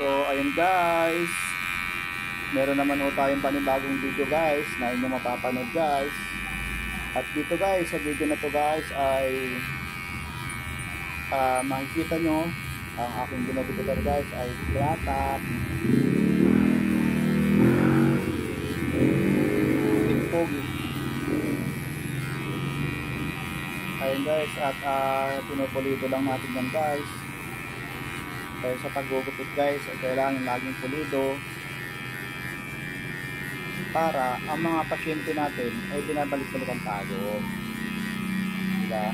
So ayun guys, meron naman po tayong panibagong video guys na inyo mapapanood guys. At dito guys, sa video na to guys ay makikita nyo ang aking ginagawa guys ay latak pogi. Ayun guys, at pinupulido lang natin yan guys. Kaya sa paggugupit guys ay kailangan laging pulido para ang mga pasyente natin ay binabalik-balikan tayo, diba?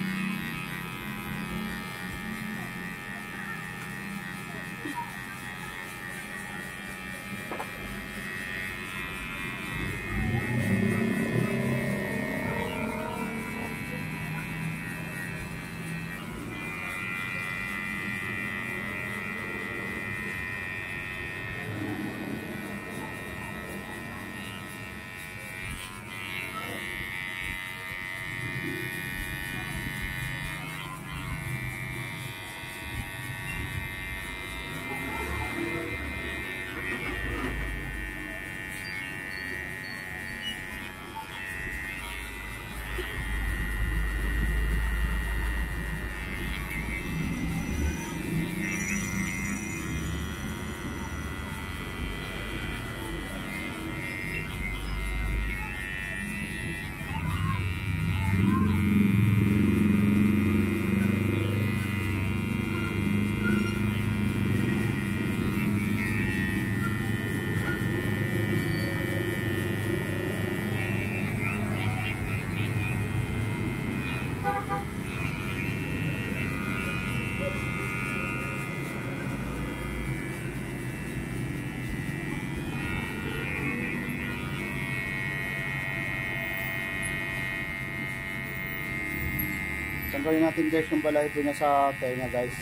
Tanggalin natin guys yung balahibo niya sa tenga guys.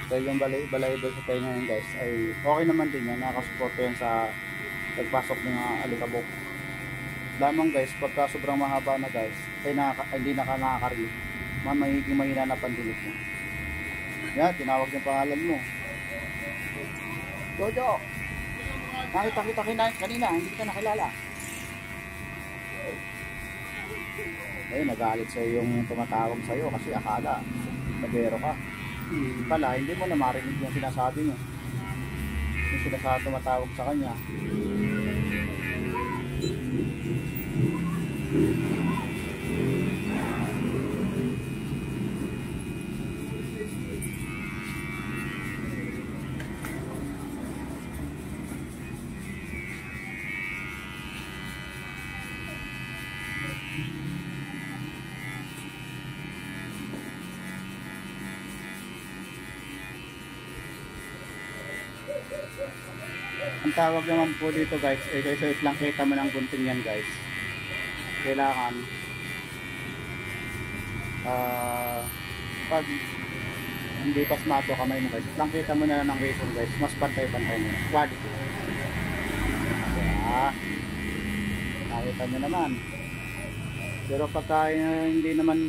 Dahil yung balahibo sa tenga yan guys ay okay naman din yan. Nakasuporto yan sa pagpasok ng alikabok. Lamang guys, pagka sobrang mahaba na guys ay hindi nakakarinig, magiging mahina na pandinig mo. Yan, tinawag yung pangalan mo. Jojo! Nakita kita kanina, hindi kita nakilala. Ayun, nagalit sa'yo yung tumatawag sa'yo kasi akala nagero ka. Pala, hindi mo na marinig yung sinasabi niyo. Yung sinasabi tumatawag sa kanya. Ang tawag naman po dito guys ay kaysa lang kita mo ng gunting yan guys. Kailangan pag hindi pasmato kamay mo guys, lang kita mo na ng razor guys, mas pantay-pantay mo. Quality. Kaya nakita nyo naman. Pero pagka hindi naman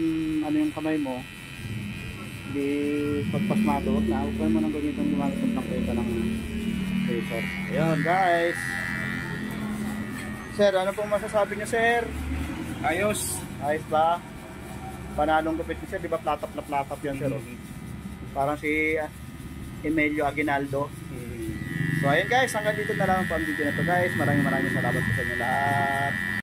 ano yung kamay mo, hindi pagpasmato, huwag mo nang gamitin gumagamit ng kita ng razor. Ayun guys. Sir, ano pong masasabi niyo sir? Ayos. Ayos ba? Panalong gupit niyo sir, di ba platap na platap yan sir? Parang si Emilio Aguinaldo. So ayun guys, hanggang dito na lang po ang video na to guys. Maraming salamat po sa inyo lahat.